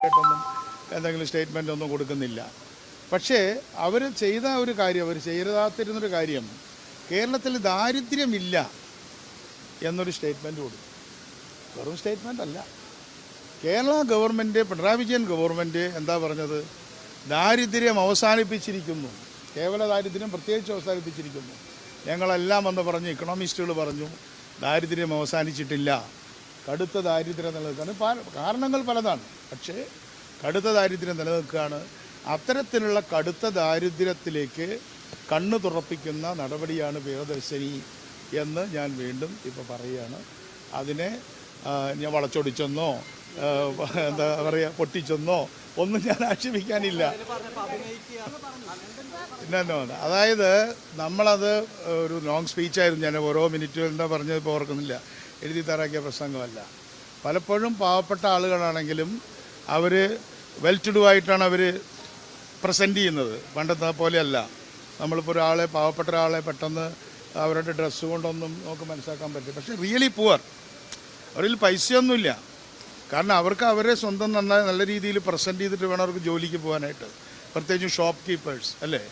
ആയിട്ടൊന്നും എന്തെങ്കിലും സ്റ്റേറ്റ്മെൻ്റ് ഒന്നും കൊടുക്കുന്നില്ല. പക്ഷേ അവർ ചെയ്ത ഒരു കാര്യം, അവർ ചെയ്താത്തിരുന്നൊരു കാര്യം, കേരളത്തിൽ ദാരിദ്ര്യമില്ല എന്നൊരു സ്റ്റേറ്റ്മെൻറ്റ് കൊടുത്തു. വെറും സ്റ്റേറ്റ്മെൻ്റ് അല്ല. കേരള ഗവൺമെൻറ്, പിണറായി വിജയൻ ഗവൺമെൻറ് എന്താ പറഞ്ഞത്? ദാരിദ്ര്യം അവസാനിപ്പിച്ചിരിക്കുന്നു, കേവല ദാരിദ്ര്യം പ്രത്യേകിച്ച് അവസാനിപ്പിച്ചിരിക്കുന്നു. ഞങ്ങളെല്ലാം എന്ന് പറഞ്ഞ് ഇക്കണോമിസ്റ്റുകൾ പറഞ്ഞു ദാരിദ്ര്യം അവസാനിച്ചിട്ടില്ല, കടുത്ത ദാരിദ്ര്യം നിലനിൽക്കുകയാണ്. കാരണങ്ങൾ പലതാണ്, പക്ഷേ കടുത്ത ദാരിദ്ര്യം നിലനിൽക്കുകയാണ്. അത്തരത്തിലുള്ള കടുത്ത ദാരിദ്ര്യത്തിലേക്ക് കണ്ണു തുറപ്പിക്കുന്ന നടപടിയാണ് പ്രിയദർശിനി എന്ന് ഞാൻ വീണ്ടും ഇപ്പോൾ പറയുകയാണ്. അതിനെ ഞാൻ വളച്ചൊടിച്ചെന്നോ എന്താ പറയുക പൊട്ടിച്ചെന്നോ ഒന്നും ഞാൻ ആക്ഷേപിക്കാനില്ല. അതായത് നമ്മളത് ഒരു ലോങ് സ്പീച്ചായിരുന്നു, ഞാൻ ഓരോ മിനിറ്റും എന്താ പറഞ്ഞത് ഇപ്പോൾ ഓർക്കുന്നില്ല, എഴുതി തയ്യാറാക്കിയ പ്രസംഗമല്ല. പലപ്പോഴും പാവപ്പെട്ട ആളുകളാണെങ്കിലും അവർ വെൽ ടു ഡു ആയിട്ടാണ് അവർ പ്രസൻറ്റ് ചെയ്യുന്നത്. പണ്ടത്തെ പോലെയല്ല. നമ്മളിപ്പോൾ ഒരാളെ, പാവപ്പെട്ട ഒരാളെ പെട്ടെന്ന് അവരുടെ ഡ്രസ്സ് കൊണ്ടൊന്നും നമുക്ക് മനസ്സിലാക്കാൻ പറ്റും. പക്ഷേ റിയലി പുവർ, അവരിൽ പൈസയൊന്നുമില്ല. കാരണം അവർക്ക് അവരെ സ്വന്തം നല്ല രീതിയിൽ പ്രസൻറ്റ് ചെയ്തിട്ട് വേണം അവർക്ക് ജോലിക്ക് പോകാനായിട്ട്. പ്രത്യേകിച്ചും ഷോപ്പ് കീപ്പേഴ്സ് അല്ലേ.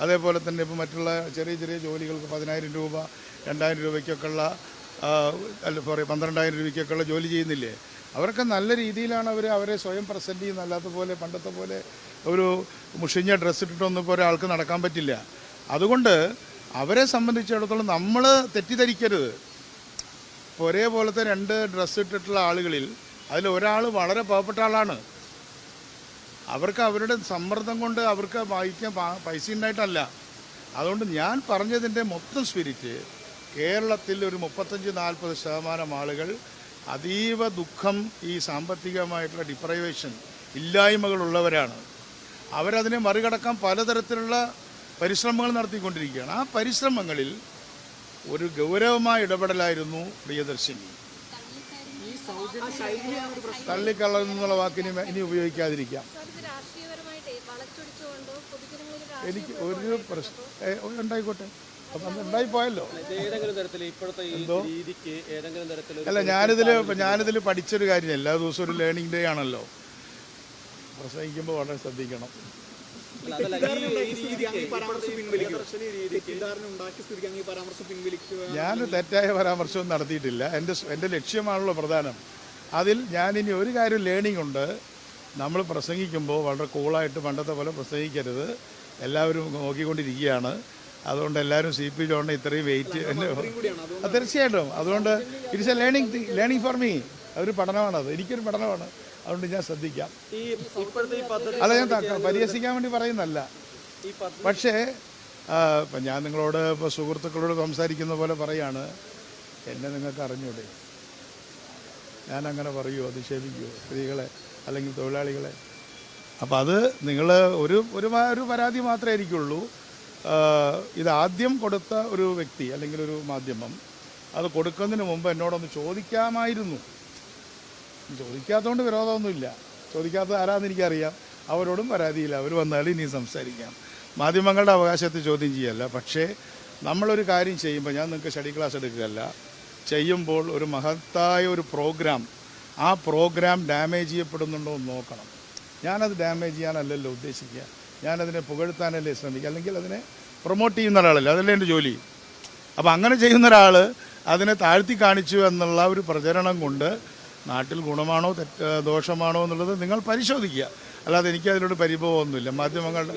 അതേപോലെ തന്നെ ഇപ്പോൾ മറ്റുള്ള ചെറിയ ചെറിയ ജോലികൾക്ക് 10,000 രൂപ 2,000 രൂപയ്ക്കൊക്കെ ഉള്ള അല്ല സോറി 12,000 രൂപയ്ക്കൊക്കെ ഉള്ള ജോലി ചെയ്യുന്നില്ലേ, അവരൊക്കെ നല്ല രീതിയിലാണ് അവരെ സ്വയം പ്രസൻറ്റ് ചെയ്യുന്നത്. അല്ലാത്ത പോലെ പണ്ടത്തെ പോലെ ഒരു മുഷിഞ്ഞ ഡ്രസ്സ് ഇട്ടിട്ടൊന്നും ഇപ്പോൾ ഒരാൾക്ക് നടക്കാൻ പറ്റില്ല. അതുകൊണ്ട് അവരെ സംബന്ധിച്ചിടത്തോളം നമ്മൾ തെറ്റിദ്ധരിക്കരുത്. ഇപ്പോൾ ഒരേപോലത്തെ 2 ഡ്രസ്സ് ഇട്ടിട്ടുള്ള ആളുകളിൽ അതിലൊരാൾ വളരെ പാവപ്പെട്ട ആളാണ്. അവർക്ക് അവരുടെ സമ്മർദ്ദം കൊണ്ട് അവർക്ക് വായിക്കാൻ പൈസ ഉണ്ടായിട്ടല്ല. അതുകൊണ്ട് ഞാൻ പറഞ്ഞതിൻ്റെ മൊത്തം സ്പിരിറ്റ്, കേരളത്തിൽ ഒരു 35-40% ആളുകൾ അതീവ ദുഃഖം, ഈ സാമ്പത്തികമായിട്ടുള്ള ഡിപ്രൈവേഷൻ, ഇല്ലായ്മകളുള്ളവരാണ്. അവരതിനെ മറികടക്കാൻ പലതരത്തിലുള്ള പരിശ്രമങ്ങൾ നടത്തിക്കൊണ്ടിരിക്കുകയാണ്. ആ പരിശ്രമങ്ങളിൽ ഒരു ഗൗരവമായ ഇടപെടലായിരുന്നു പ്രിയദർശിനി. തള്ളിക്കളയെന്നുള്ള വാക്കിന് ഇനി ഉപയോഗിക്കാതിരിക്കാം. എനിക്ക് ഒരു പ്രശ്നം ഉണ്ടായിക്കോട്ടെ, അപ്പം ഉണ്ടായിപ്പോയല്ലോ. അല്ല, ഞാനിതിൽ പഠിച്ചൊരു കാര്യം, എല്ലാ ദിവസവും ഒരു ലേണിംഗ് ഡേ ആണല്ലോ. പ്രസംഗിക്കുമ്പോൾ വളരെ ശ്രദ്ധിക്കണം. ഞാൻ തെറ്റായ പരാമർശവും നടത്തിയിട്ടില്ല. എൻ്റെ ലക്ഷ്യമാണല്ലോ പ്രധാനം. അതിൽ ഞാനിനി ഒരു കാര്യം ലേണിംഗ് ഉണ്ട്. നമ്മൾ പ്രസംഗിക്കുമ്പോൾ വളരെ കൂളായിട്ട് പണ്ടത്തെ പോലെ പ്രസംഗിക്കരുത്. എല്ലാവരും നോക്കിക്കൊണ്ടിരിക്കുകയാണ്. അതുകൊണ്ട് എല്ലാവരും CP ജോണിനെ ഇത്രയും വെയിറ്റ് തീർച്ചയായിട്ടും. അതുകൊണ്ട് it's A learning for me. അതൊരു പഠനമാണത്, എനിക്കൊരു പഠനമാണ്. അതുകൊണ്ട് ഞാൻ ശ്രദ്ധിക്കാം. അല്ല, ഞാൻ പരിഹസിക്കാൻ വേണ്ടി പറയുന്നല്ല. പക്ഷേ ഇപ്പം ഞാൻ നിങ്ങളോട് ഇപ്പോൾ സുഹൃത്തുക്കളോട് സംസാരിക്കുന്ന പോലെ പറയാണ്, എന്നെ നിങ്ങൾക്ക് അറിഞ്ഞൂടെ? ഞാനങ്ങനെ പറയുമോ, അധിക്ഷേപിക്കുമോ സ്ത്രീകളെ അല്ലെങ്കിൽ തൊഴിലാളികളെ? അപ്പം അത് നിങ്ങൾ ഒരു പരാതി മാത്രമേ ആയിരിക്കുള്ളൂ. ഇതാദ്യം കൊടുത്ത ഒരു വ്യക്തി അല്ലെങ്കിൽ ഒരു മാധ്യമം അത് കൊടുക്കുന്നതിന് മുമ്പ് എന്നോടൊന്ന് ചോദിക്കാമായിരുന്നു. ചോദിക്കാത്തതുകൊണ്ട് വിരോധമൊന്നുമില്ല. ചോദിക്കാത്തത് ആരാന്ന് എനിക്കറിയാം. അവരോടും പരാതിയില്ല. അവർ വന്നാലും ഇനി സംസാരിക്കാം. മാധ്യമങ്ങളുടെ അവകാശത്തെ ചോദ്യം ചെയ്യല്ല. പക്ഷേ നമ്മളൊരു കാര്യം ചെയ്യുമ്പോൾ, ഞാൻ നിങ്ങൾക്ക് സ്റ്റഡി ക്ലാസ് എടുക്കുകയല്ല, ചെയ്യുമ്പോൾ ഒരു മഹത്തായ ഒരു പ്രോഗ്രാം, ആ പ്രോഗ്രാം ഡാമേജ് ചെയ്യപ്പെടുന്നുണ്ടോ എന്ന് നോക്കണം. ഞാനത് ഡാമേജ് ചെയ്യാനല്ലല്ലോ ഉദ്ദേശിക്കുക. ഞാനതിനെ പുകഴ്ത്താനല്ലേ ശ്രമിക്കുക, അല്ലെങ്കിൽ അതിനെ പ്രൊമോട്ട് ചെയ്യുന്ന ഒരാളല്ലേ, അതല്ലേ എൻ്റെ ജോലി. അപ്പോൾ അങ്ങനെ ചെയ്യുന്ന ഒരാൾ അതിനെ താഴ്ത്തി കാണിച്ചു എന്നുള്ള ഒരു പ്രചരണം കൊണ്ട് നാട്ടിൽ ഗുണമാണോ ദോഷമാണോ എന്നുള്ളത് നിങ്ങൾ പരിശോധിക്കുക. അല്ലാതെ എനിക്ക് അതിനോട് പരിഭവമൊന്നുമില്ല. മാധ്യമങ്ങളുടെ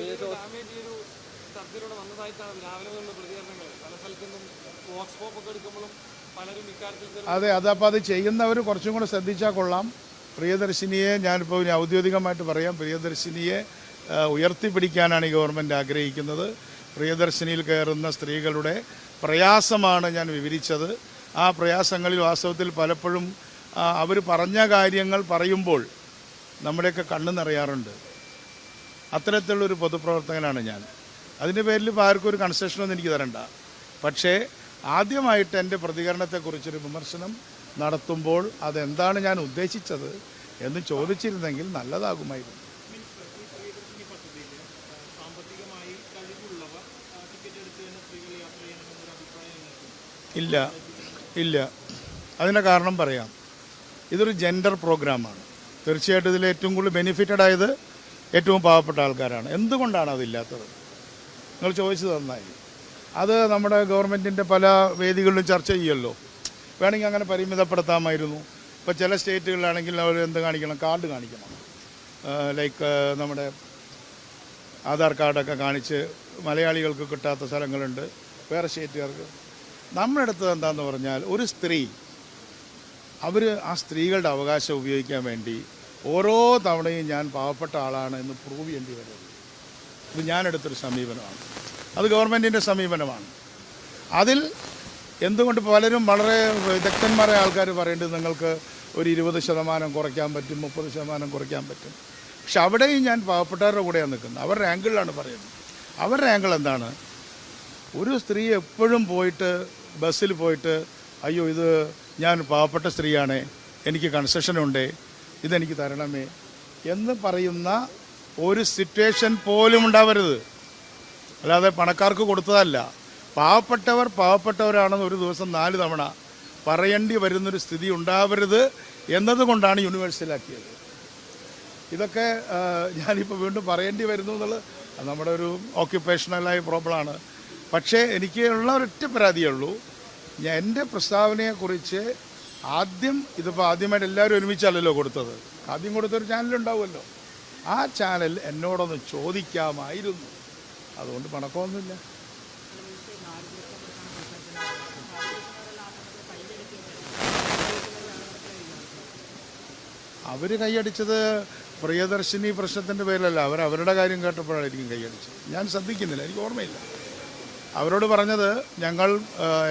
അതെ, അതപ്പോൾ അത് ചെയ്യുന്നവർ കുറച്ചും കൂടെ ശ്രദ്ധിച്ചാൽ കൊള്ളാം. പ്രിയദർശിനിയെ ഞാനിപ്പോൾ ഇനി ഔദ്യോഗികമായിട്ട് പറയാം, പ്രിയദർശിനിയെ ഉയർത്തിപ്പിടിക്കാനാണ് ഈ ഗവൺമെൻറ് ആഗ്രഹിക്കുന്നത്. പ്രിയദർശിനിയിൽ കയറുന്ന സ്ത്രീകളുടെ പ്രയാസമാണ് ഞാൻ വിവരിച്ചത്. ആ പ്രയാസങ്ങളിൽ വാസ്തവത്തിൽ പലപ്പോഴും അവർ പറഞ്ഞ കാര്യങ്ങൾ പറയുമ്പോൾ നമ്മുടെയൊക്കെ കണ്ണ് നിറയാറുണ്ട്. അത്തരത്തിലുള്ളൊരു പൊതുപ്രവർത്തകനാണ് ഞാൻ. അതിൻ്റെ പേരിൽ ഇപ്പോൾ ആർക്കും ഒരു കൺസെഷനൊന്നും എനിക്ക് തരണ്ട. പക്ഷേ ആദ്യമായിട്ട് എൻ്റെ പ്രതികരണത്തെക്കുറിച്ചൊരു വിമർശനം നടത്തുമ്പോൾ അതെന്താണ് ഞാൻ ഉദ്ദേശിച്ചത് എന്ന് ചോദിച്ചിരുന്നെങ്കിൽ നല്ലതാകുമായിരുന്നു. ഇല്ല, അതിൻ്റെ കാരണം പറയാം. ഇതൊരു ജെൻഡർ പ്രോഗ്രാമാണ്. തീർച്ചയായിട്ടും ഇതിൽ ഏറ്റവും കൂടുതൽ ബെനിഫിറ്റഡ് ആയത് ഏറ്റവും പാവപ്പെട്ട ആൾക്കാരാണ്. എന്തുകൊണ്ടാണ് അതില്ലാത്തത്? നിങ്ങൾ ചോദിച്ചത് നന്നായി. അത് നമ്മുടെ ഗവൺമെൻറ്റിൻ്റെ പല വേദികളിലും ചർച്ച ചെയ്യുമല്ലോ. വേണമെങ്കിൽ അങ്ങനെ പരിമിതപ്പെടുത്താമായിരുന്നു. ഇപ്പോൾ ചില സ്റ്റേറ്റുകളിലാണെങ്കിൽ അവർ എന്ത് കാണിക്കണം? കാർഡ് കാണിക്കണം. ലൈക്ക് നമ്മുടെ ആധാർ കാർഡൊക്കെ കാണിച്ച് മലയാളികൾക്ക് കിട്ടാത്ത സ്ഥലങ്ങളുണ്ട്, വേറെ സ്റ്റേറ്റുകാർക്ക്. നമ്മുടെ അടുത്തത് എന്താണെന്ന് പറഞ്ഞാൽ, ഒരു സ്ത്രീ അവർ ആ സ്ത്രീകളുടെ അവകാശം ഉപയോഗിക്കാൻ വേണ്ടി ഓരോ തവണയും ഞാൻ പാവപ്പെട്ട ആളാണ് എന്ന് പ്രൂവ് ചെയ്യേണ്ടി വരുന്നത്. ഇത് ഞാനെടുത്തൊരു സമീപനമാണ്, അത് ഗവൺമെൻറ്റിൻ്റെ സമീപനമാണ്. അതിൽ എന്തുകൊണ്ട് പലരും വളരെ വിദഗ്ധന്മാരായ ആൾക്കാർ പറയേണ്ടത് നിങ്ങൾക്ക് ഒരു 20% കുറയ്ക്കാൻ പറ്റും, 30% കുറയ്ക്കാൻ പറ്റും. പക്ഷെ അവിടെയും ഞാൻ പാവപ്പെട്ടവരുടെ കൂടെയാണ് നിൽക്കുന്നത്. അവരുടെ ആംഗിളിലാണ് പറയുന്നത്. അവരുടെ ആംഗിൾ എന്താണ്? ഒരു സ്ത്രീ എപ്പോഴും പോയിട്ട് ബസ്സിൽ പോയിട്ട് അയ്യോ ഇത് ഞാൻ പാവപ്പെട്ട സ്ത്രീയാണ്, എനിക്ക് കൺസെഷനുണ്ട്, ഇതെനിക്ക് തരണമേ എന്ന് പറയുന്ന ഒരു സിറ്റുവേഷൻ പോലും ഉണ്ടാവരുത്. അല്ലാതെ പണക്കാർക്ക് കൊടുത്തതല്ല. പാവപ്പെട്ടവർ പാവപ്പെട്ടവരാണെന്ന് ഒരു ദിവസം 4 തവണ പറയേണ്ടി വരുന്നൊരു സ്ഥിതി ഉണ്ടാവരുത് എന്നതുകൊണ്ടാണ് യൂണിവേഴ്സലാക്കിയത്. ഇതൊക്കെ ഞാനിപ്പോൾ വീണ്ടും പറയേണ്ടി വരുന്നു എന്നുള്ളത് നമ്മുടെ ഒരു ഓക്യുപ്പേഷണലായ പ്രോബ്ലമാണ്. പക്ഷേ എനിക്ക് ഉള്ള ഒരൊറ്റ പരാതിയേ ഉള്ളൂ. എൻ്റെ പ്രസ്താവനയെക്കുറിച്ച് ഇതിപ്പോൾ ആദ്യമായിട്ട് എല്ലാവരും ഒരുമിച്ചല്ലല്ലോ കൊടുത്തത്. ആദ്യം കൊടുത്തൊരു ചാനലുണ്ടാവുമല്ലോ. ആ ചാനൽ എന്നോടൊന്ന് ചോദിക്കാമായിരുന്നു. അതുകൊണ്ട് പണക്കമൊന്നുമില്ല. അവർ കൈയടിച്ചത് പ്രിയദർശിനി പ്രശ്നത്തിൻ്റെ പേരിലല്ല. അവരുടെ കാര്യം കേട്ടപ്പോഴായിരിക്കും കൈയടിച്ചത്. ഞാൻ ശ്രദ്ധിക്കുന്നില്ല, എനിക്ക് ഓർമ്മയില്ല. അവരോട് പറഞ്ഞത് ഞങ്ങൾ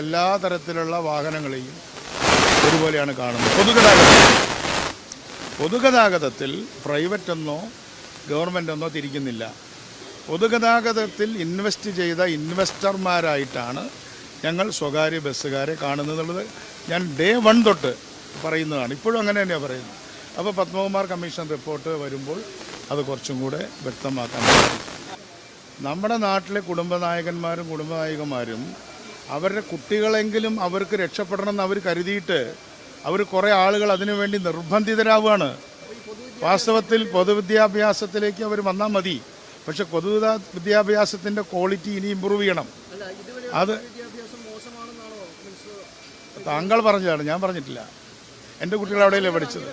എല്ലാ തരത്തിലുള്ള വാഹനങ്ങളെയും ഒരുപോലെയാണ് കാണുന്നത്. പൊതുഗതാഗതത്തിൽ പ്രൈവറ്റ് എന്നോ ഗവൺമെൻറ് എന്നോ തിരിക്കുന്നില്ല. പൊതുഗതാഗതത്തിൽ ഇൻവെസ്റ്റ് ചെയ്ത ഇൻവെസ്റ്റർമാരായിട്ടാണ് ഞങ്ങൾ സ്വകാര്യ ബസ്സുകാരെ കാണുന്നതെന്നുള്ളത് ഞാൻ ഡേ 1 തൊട്ട് പറയുന്നതാണ്. ഇപ്പോഴും അങ്ങനെ തന്നെയാണ് പറയുന്നത്. അപ്പോൾ പത്മകുമാർ കമ്മീഷൻ റിപ്പോർട്ട് വരുമ്പോൾ അത് കുറച്ചും കൂടെ വ്യക്തമാക്കാൻ പറ്റും. നമ്മുടെ നാട്ടിലെ കുടുംബനായകന്മാരും കുടുംബനായികമാരും അവരുടെ കുട്ടികളെങ്കിലും അവർക്ക് രക്ഷപ്പെടണമെന്ന് അവർ കരുതിയിട്ട് അവർ കുറേ ആളുകൾ അതിനുവേണ്ടി നിർബന്ധിതരാവുകയാണ്. വാസ്തവത്തിൽ പൊതുവിദ്യാഭ്യാസത്തിലേക്ക് അവർ വന്നാൽ മതി. പക്ഷെ വിദ്യാഭ്യാസത്തിൻ്റെ ക്വാളിറ്റി ഇനി ഇമ്പ്രൂവ് ചെയ്യണം. അത് താങ്കൾ പറഞ്ഞതാണ്, ഞാൻ പറഞ്ഞിട്ടില്ല. എൻ്റെ കുട്ടികൾ അവിടെയല്ലേ പഠിച്ചത്.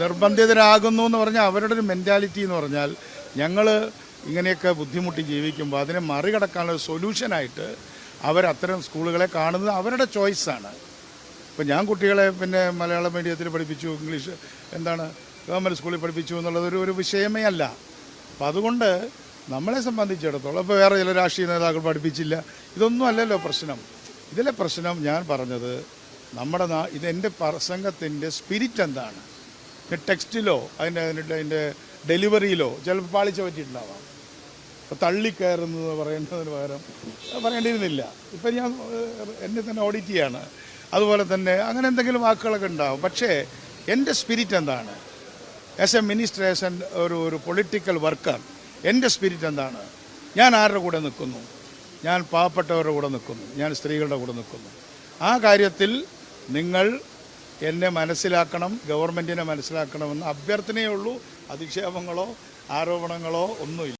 നിർബന്ധിതരാകുന്നു എന്ന് പറഞ്ഞാൽ അവരുടെ ഒരു മെൻറ്റാലിറ്റി എന്ന് പറഞ്ഞാൽ ഞങ്ങൾ ഇങ്ങനെയൊക്കെ ബുദ്ധിമുട്ടി ജീവിക്കുമ്പോൾ അതിനെ മറികടക്കാനുള്ള സൊല്യൂഷനായിട്ട് അവരത്തരം സ്കൂളുകളെ കാണുന്നത് അവരുടെ ചോയ്സാണ്. ഇപ്പോൾ ഞാൻ കുട്ടികളെ പിന്നെ മലയാളം മീഡിയത്തിൽ പഠിപ്പിച്ചു, ഇംഗ്ലീഷ് ഗവൺമെൻറ് സ്കൂളിൽ പഠിപ്പിച്ചു എന്നുള്ളത് ഒരു വിഷയമേ അല്ല. അപ്പോൾ അതുകൊണ്ട് നമ്മളെ സംബന്ധിച്ചിടത്തോളം ഇപ്പോൾ വേറെ ചില രാഷ്ട്രീയ നേതാക്കൾ പഠിപ്പിച്ചില്ല, ഇതൊന്നും അല്ലല്ലോ പ്രശ്നം. ഇതിലെ പ്രശ്നം ഞാൻ പറഞ്ഞത് ഇതെൻ്റെ പ്രസംഗത്തിൻ്റെ സ്പിരിറ്റ് എന്താണ്. ടെക്സ്റ്റിലോ അതിൻ്റെ ഡെലിവറിയിലോ ചിലപ്പോൾ പാളിച്ച പറ്റിയിട്ടുണ്ടാവാം. ഇപ്പോൾ തള്ളിക്കയറുന്നത് പറയുന്നതിന് പകരം പറയേണ്ടിയിരുന്നില്ല. ഇപ്പം ഞാൻ എന്നെ തന്നെ ഓഡിറ്റ് ചെയ്യാണ്. അതുപോലെ തന്നെ അങ്ങനെ എന്തെങ്കിലും വാക്കുകളൊക്കെ ഉണ്ടാവും. പക്ഷേ എൻ്റെ സ്പിരിറ്റ് എന്താണ്? ആസ് എ മിനിസ്റ്റർ, ആസ് ഒരു പൊളിറ്റിക്കൽ വർക്കർ, എൻ്റെ സ്പിരിറ്റ് എന്താണ്? ഞാൻ ആരുടെ കൂടെ നിൽക്കുന്നു? ഞാൻ പാവപ്പെട്ടവരുടെ കൂടെ നിൽക്കുന്നു, ഞാൻ സ്ത്രീകളുടെ കൂടെ നിൽക്കുന്നു. ആ കാര്യത്തിൽ നിങ്ങൾ എന്നെ മനസ്സിലാക്കണം, ഗവൺമെൻറ്റിനെ മനസ്സിലാക്കണമെന്ന് അഭ്യർത്ഥനയേ ഉള്ളൂ. അധിക്ഷേപങ്ങളോ ആരോപണങ്ങളോ ഒന്നുമില്ല.